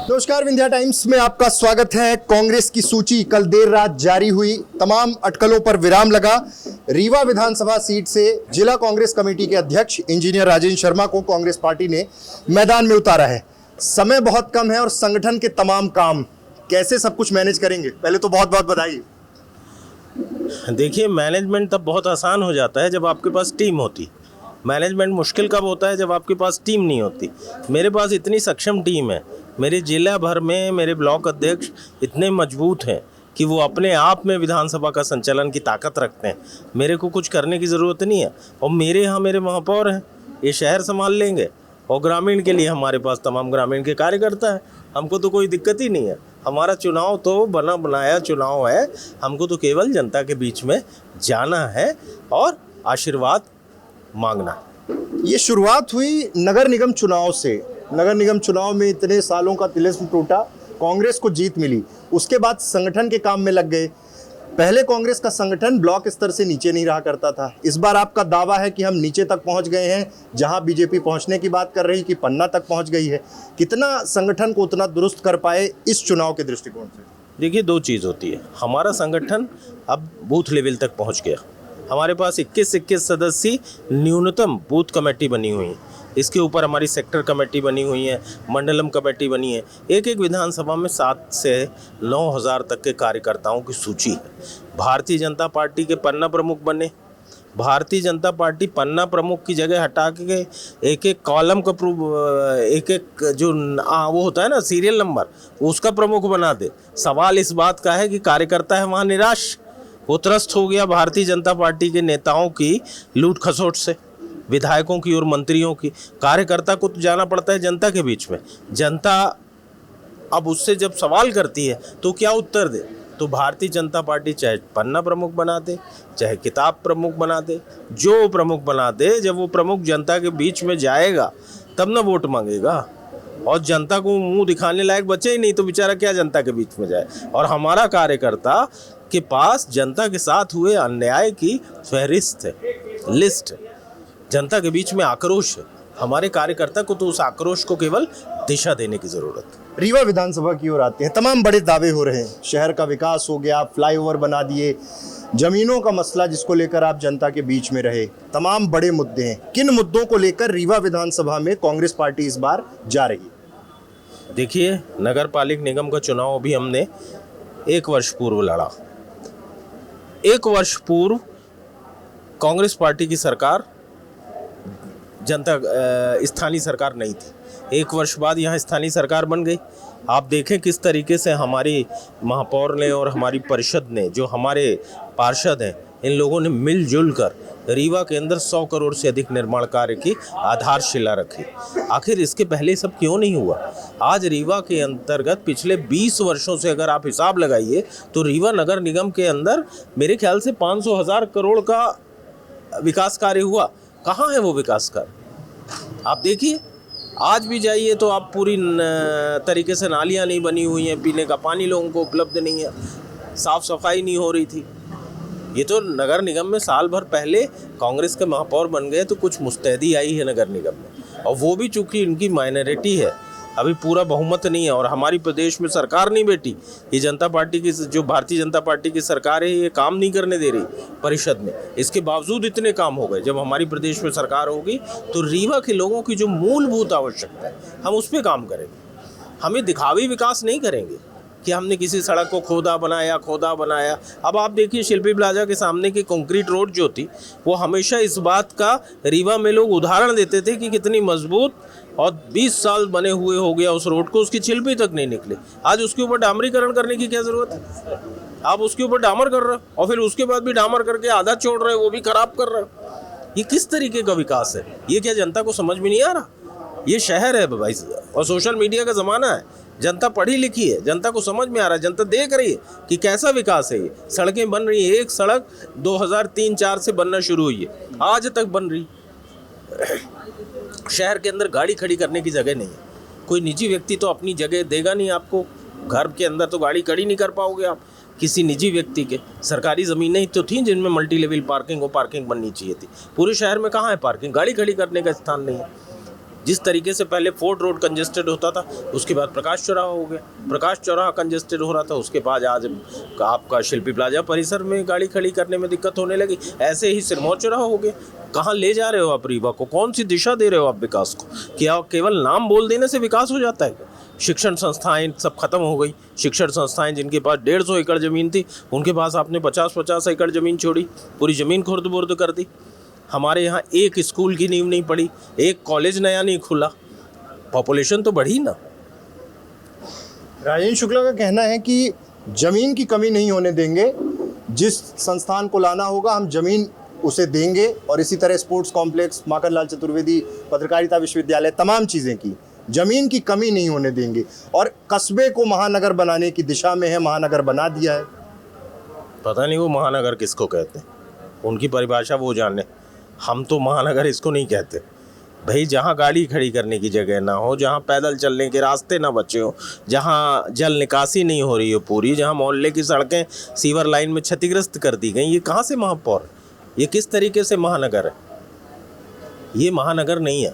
नमस्कार, विंध्या टाइम्स में आपका स्वागत है। कांग्रेस की सूची कल देर रात जारी हुई। तमाम अटकलों पर विराम लगा। रीवा विधानसभा सीट से जिला कांग्रेस कमेटी के अध्यक्ष इंजीनियर राजेंद्र शर्मा को कांग्रेस पार्टी ने मैदान में उतारा है। समय बहुत कम है और संगठन के तमाम काम कैसे सब कुछ मैनेज करेंगे? पहले तो बहुत बहुत बधाई। देखिए, मैनेजमेंट तब बहुत आसान हो जाता है जब आपके पास टीम होती। मैनेजमेंट मुश्किल कब होता है? जब आपके पास टीम नहीं होती। मेरे पास इतनी सक्षम टीम है, मेरे जिला भर में मेरे ब्लॉक अध्यक्ष इतने मजबूत हैं कि वो अपने आप में विधानसभा का संचालन की ताकत रखते हैं। मेरे को कुछ करने की ज़रूरत नहीं है। और मेरे यहाँ मेरे महापौर हैं, ये शहर संभाल लेंगे। और ग्रामीण के लिए हमारे पास तमाम ग्रामीण के कार्यकर्ता हैं। हमको तो कोई दिक्कत ही नहीं है। हमारा चुनाव तो बना बनाया चुनाव है। हमको तो केवल जनता के बीच में जाना है और आशीर्वाद मांगना। ये शुरुआत हुई नगर निगम चुनाव से। नगर निगम चुनाव में इतने सालों का तिलिस्म टूटा, कांग्रेस को जीत मिली। उसके बाद संगठन के काम में लग गए। पहले कांग्रेस का संगठन ब्लॉक स्तर से नीचे नहीं रहा करता था। इस बार आपका दावा है कि हम नीचे तक पहुंच गए हैं। जहां बीजेपी पहुंचने की बात कर रही कि पन्ना तक पहुंच गई है। कितना संगठन को उतना दुरुस्त कर पाए इस चुनाव के दृष्टिकोण से? देखिए, दो चीज़ होती है। हमारा संगठन अब बूथ लेवल तक पहुंच गया। हमारे पास 21 सदस्यीय न्यूनतम बूथ कमेटी बनी हुई है। इसके ऊपर हमारी सेक्टर कमेटी बनी हुई है, मंडलम कमेटी बनी है। एक एक विधानसभा में 7 से 9 हज़ार तक के कार्यकर्ताओं की सूची है। भारतीय जनता पार्टी के पन्ना प्रमुख बने। भारतीय जनता पार्टी पन्ना प्रमुख की जगह हटा के एक एक कॉलम का एक जो वो होता है ना सीरियल नंबर, उसका प्रमुख बना दे। सवाल इस बात का है कि कार्यकर्ता है वहाँ निराश, वो त्रस्त हो गया भारतीय जनता पार्टी के नेताओं की लूट खसोट से, विधायकों की और मंत्रियों की। कार्यकर्ता को तो जाना पड़ता है जनता के बीच में। जनता अब उससे जब सवाल करती है तो क्या उत्तर दे? तो भारतीय जनता पार्टी चाहे पन्ना प्रमुख बना दे, चाहे किताब प्रमुख बना दे, जो प्रमुख बना दे, जब वो प्रमुख जनता के बीच में जाएगा तब ना वोट मांगेगा। और जनता को मुंह दिखाने लायक बचे ही नहीं तो बेचारा क्या जनता के बीच में जाए। और हमारा कार्यकर्ता के पास जनता के साथ हुए अन्याय की फहरिस्त है, लिस्ट है। जनता के बीच में आक्रोश है। हमारे कार्यकर्ता को तो उस आक्रोश को केवल दिशा देने की जरूरत है। रीवा विधानसभा की ओर आते हैं। तमाम बड़े दावे हो रहे हैं। शहर का विकास हो गया, फ्लाईओवर बना दिए, जमीनों का मसला जिसको लेकर आप जनता के बीच में रहे, तमाम बड़े मुद्दे हैं। किन मुद्दों को लेकर रीवा विधानसभा में कांग्रेस पार्टी इस बार जा रही है? देखिए, नगर पालिक निगम का चुनाव भी हमने 1 वर्ष पूर्व लड़ा। 1 वर्ष पूर्व कांग्रेस पार्टी की सरकार स्थानीय सरकार नहीं थी। 1 वर्ष बाद यहाँ स्थानीय सरकार बन गई। आप देखें किस तरीके से हमारी महापौर ने और हमारी परिषद ने, जो हमारे पार्षद हैं, इन लोगों ने मिलजुल कर रीवा के अंदर 100 करोड़ से अधिक निर्माण कार्य की आधारशिला रखी। आखिर इसके पहले सब क्यों नहीं हुआ? आज रीवा के अंतर्गत पिछले 20 वर्षों से अगर आप हिसाब लगाइए तो रीवा नगर निगम के अंदर मेरे ख्याल से 500,000 करोड़ का विकास कार्य हुआ। कहाँ है वो विकास कार्य? आप देखिए, आज भी जाइए तो आप पूरी तरीके से नालियाँ नहीं बनी हुई हैं, पीने का पानी लोगों को उपलब्ध नहीं है, साफ़ सफाई नहीं हो रही थी। ये तो नगर निगम में साल भर पहले कांग्रेस के महापौर बन गए तो कुछ मुस्तैदी आई है नगर निगम में। और वो भी चूँकि इनकी माइनॉरिटी है, अभी पूरा बहुमत नहीं है और हमारी प्रदेश में सरकार नहीं बैठी। ये जनता पार्टी की, जो भारतीय जनता पार्टी की सरकार है, ये काम नहीं करने दे रही परिषद में। इसके बावजूद इतने काम हो गए। जब हमारी प्रदेश में सरकार होगी तो रीवा के लोगों की जो मूलभूत आवश्यकता है हम उस पर काम करेंगे। हमें दिखावी विकास नहीं करेंगे कि हमने किसी सड़क को खोदा बनाया। अब आप देखिए, शिल्पी प्लाजा के सामने की कंक्रीट रोड जो थी, वो हमेशा इस बात का रीवा में लोग उदाहरण देते थे कि कितनी मजबूत, और 20 साल बने हुए हो गया उस रोड को, उसकी शिल्पी तक नहीं निकले। आज उसके ऊपर डामरीकरण करने की क्या ज़रूरत है? आप उसके ऊपर डामर कर रहे हो और फिर उसके बाद भी डामर करके आधा छोड़ रहे हो, वो भी खराब कर रहे हो। ये किस तरीके का विकास है? ये क्या जनता को समझ में नहीं आ रहा? ये शहर है भाई, और सोशल मीडिया का ज़माना है। जनता पढ़ी लिखी है, जनता को समझ में आ रहा है, जनता देख रही है कि कैसा विकास है। ये सड़कें बन रही है। एक सड़क 2003-04 से बनना शुरू हुई है, आज तक बन रही। शहर के अंदर गाड़ी खड़ी करने की जगह नहीं है। कोई निजी व्यक्ति तो अपनी जगह देगा नहीं आपको। घर के अंदर तो गाड़ी खड़ी नहीं कर पाओगे आप। किसी निजी व्यक्ति के। सरकारी ज़मीनें ही तो थी जिनमें मल्टी लेवल पार्किंग और पार्किंग बननी चाहिए थी। पूरे शहर में कहाँ है पार्किंग? गाड़ी खड़ी करने का स्थान नहीं है। जिस तरीके से पहले फोर्ट रोड कंजेस्टेड होता था, उसके बाद प्रकाश चौराहा हो गया, प्रकाश चौराहा कंजेस्टेड हो रहा था, उसके बाद आज आपका शिल्पी प्लाजा परिसर में गाड़ी खड़ी करने में दिक्कत होने लगी। ऐसे ही सिरमौर चौराहा हो गया। कहाँ ले जा रहे हो आप रीवा को? कौन सी दिशा दे रहे हो आप विकास को? क्या केवल नाम बोल देने से विकास हो जाता है? शिक्षण संस्थाएं सब खत्म हो गई। शिक्षण संस्थाएं जिनके पास 150 एकड़ ज़मीन थी, उनके पास आपने 50-50 एकड़ ज़मीन छोड़ी, पूरी ज़मीन खुर्द-बुर्द कर दी। हमारे यहाँ एक स्कूल की नींव नहीं पड़ी, एक कॉलेज नया नहीं खुला। पॉपुलेशन तो बढ़ी ना। राजेंद्र शुक्ला का कहना है कि जमीन की कमी नहीं होने देंगे, जिस संस्थान को लाना होगा हम जमीन उसे देंगे, और इसी तरह स्पोर्ट्स कॉम्प्लेक्स, माखनलाल चतुर्वेदी पत्रकारिता विश्वविद्यालय, तमाम चीज़ें की जमीन की कमी नहीं होने देंगे, और कस्बे को महानगर बनाने की दिशा में है, महानगर बना दिया है। पता नहीं वो महानगर किसको कहते हैं, उनकी परिभाषा वो जाने। हम तो महानगर इसको नहीं कहते भाई। जहाँ गाड़ी खड़ी करने की जगह ना हो, जहाँ पैदल चलने के रास्ते ना बचे हो, जहाँ जल निकासी नहीं हो रही हो पूरी, जहाँ मोहल्ले की सड़कें सीवर लाइन में क्षतिग्रस्त कर दी गई, ये कहाँ से महापौर? ये किस तरीके से महानगर है? ये महानगर नहीं है।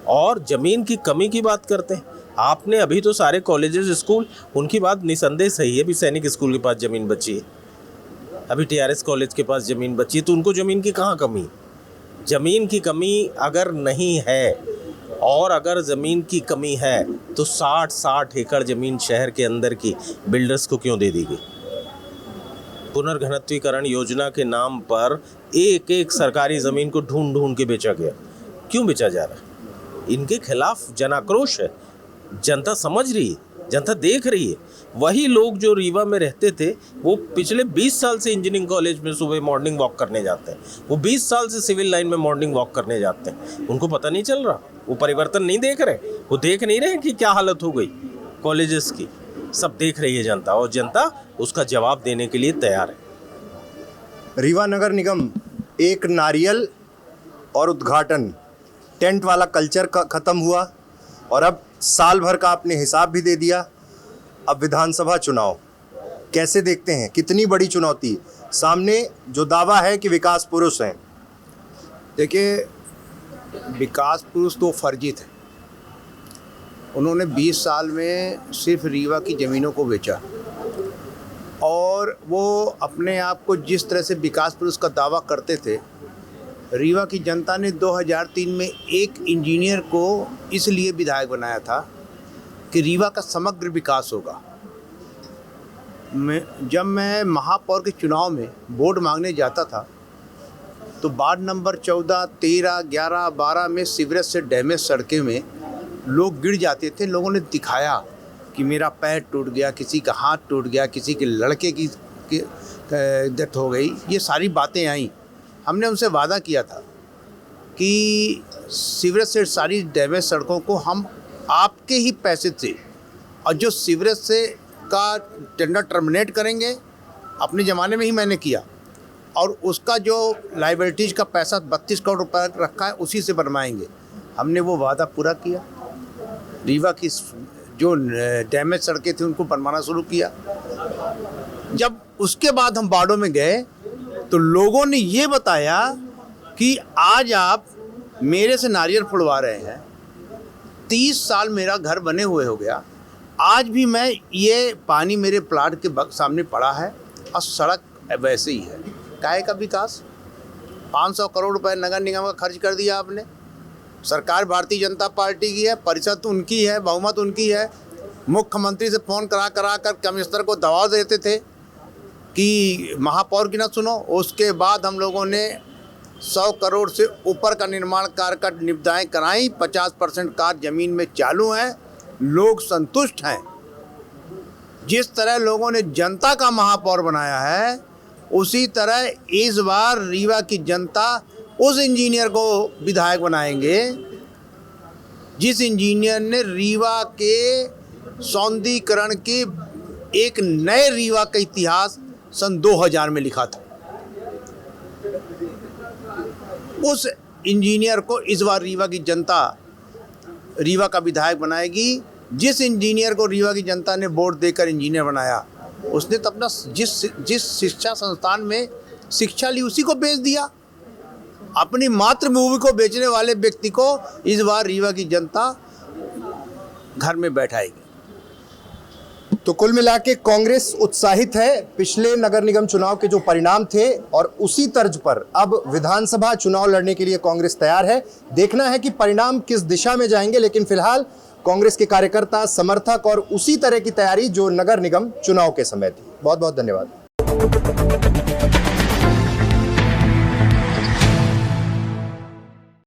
और ज़मीन की कमी की बात करते हैं आपने। अभी तो सारे कॉलेजेस, स्कूल, उनकी बात निसंदेह सही है। अभी सैनिक स्कूल के पास ज़मीन बची है, अभी TRS कॉलेज के पास ज़मीन बची है, तो उनको ज़मीन की कहाँ कमी? ज़मीन की कमी अगर नहीं है, और अगर ज़मीन की कमी है, तो 60 एकड़ ज़मीन शहर के अंदर की बिल्डर्स को क्यों दे दी गई? पुनर्घनत्वीकरण योजना के नाम पर एक एक सरकारी ज़मीन को ढूंढ ढूंढ के बेचा गया। क्यों बेचा जा रहा है? इनके खिलाफ जनाक्रोश है। जनता समझ रही है, जनता देख रही है। वही लोग जो रीवा में रहते थे, वो पिछले 20 साल से इंजीनियरिंग कॉलेज में सुबह मॉर्निंग वॉक करने जाते हैं, वो 20 साल से सिविल लाइन में मॉर्निंग वॉक करने जाते हैं। उनको पता नहीं चल रहा, वो परिवर्तन नहीं देख रहे, वो देख नहीं रहे कि क्या हालत हो गई कॉलेजेस की। सब देख रही है जनता, और जनता उसका जवाब देने के लिए तैयार है। रीवा नगर निगम एक नारियल और उद्घाटन टेंट वाला कल्चर का ख़त्म हुआ, और अब साल भर का आपने हिसाब भी दे दिया। अब विधानसभा चुनाव कैसे देखते हैं? कितनी बड़ी चुनौती सामने, जो दावा है कि विकास पुरुष हैं? देखिए, विकास पुरुष तो फर्जी थे। उन्होंने 20 साल में सिर्फ रीवा की ज़मीनों को बेचा, और वो अपने आप को जिस तरह से विकास पुरुष का दावा करते थे, रीवा की जनता ने 2003 में एक इंजीनियर को इसलिए विधायक बनाया था कि रीवा का समग्र विकास होगा। जब मैं महापौर के चुनाव में वोट मांगने जाता था, तो वार्ड नंबर 14, 13, 11, 12 में सीवरेज से डैमेज सड़कें में लोग गिर जाते थे। लोगों ने दिखाया कि मेरा पैर टूट गया, किसी का हाथ टूट गया, किसी के लड़के की डेथ हो गई। ये सारी बातें आई। हमने उनसे वादा किया था कि सीवरेज से सारी डैमेज सड़कों को हम आपके ही पैसे से, और जो सीवरेज से का टेंडर टर्मिनेट करेंगे, अपने ज़माने में ही मैंने किया, और उसका जो लाइबिलिटीज़ का पैसा 32 करोड़ रुपए रखा है, उसी से बनवाएंगे। हमने वो वादा पूरा किया। रीवा की जो डैमेज सड़कें थी उनको बनवाना शुरू किया। जब उसके बाद हम वार्डों में गए, तो लोगों ने ये बताया कि आज आप मेरे से नारियल फुड़वा रहे हैं, 30 साल मेरा घर बने हुए हो गया, आज भी मैं ये पानी मेरे प्लाट के सामने पड़ा है, और सड़क वैसे ही है। काहे का विकास? 500 करोड़ रुपए नगर निगम का खर्च कर दिया आपने। सरकार भारतीय जनता पार्टी की है, परिषद उनकी है, बहुमत उनकी है। मुख्यमंत्री से फ़ोन करा कर कमिश्नर को दबाव देते थे कि महापौर की ना सुनो। उसके बाद हम लोगों ने 100 करोड़ से ऊपर का निर्माण कार्य का निविदाएँ कराई। 50% कार्य ज़मीन में चालू हैं, लोग संतुष्ट हैं। जिस तरह लोगों ने जनता का महापौर बनाया है, उसी तरह इस बार रीवा की जनता उस इंजीनियर को विधायक बनाएंगे जिस इंजीनियर ने रीवा के सौंदर्यीकरण के एक नए रीवा का इतिहास सन 2000 में लिखा था। उस इंजीनियर को इस बार रीवा की जनता रीवा का विधायक बनाएगी। जिस इंजीनियर को रीवा की जनता ने वोट देकर इंजीनियर बनाया, उसने तो अपना जिस शिक्षा संस्थान में शिक्षा ली उसी को बेच दिया। अपनी मातृभूमि को बेचने वाले व्यक्ति को इस बार रीवा की जनता घर में बैठाएगी। तो कुल मिला के कांग्रेस उत्साहित है पिछले नगर निगम चुनाव के जो परिणाम थे, और उसी तर्ज पर अब विधानसभा चुनाव लड़ने के लिए कांग्रेस तैयार है। देखना है कि परिणाम किस दिशा में जाएंगे, लेकिन फिलहाल कांग्रेस के कार्यकर्ता, समर्थक और उसी तरह की तैयारी जो नगर निगम चुनाव के समय थी। बहुत बहुत धन्यवाद।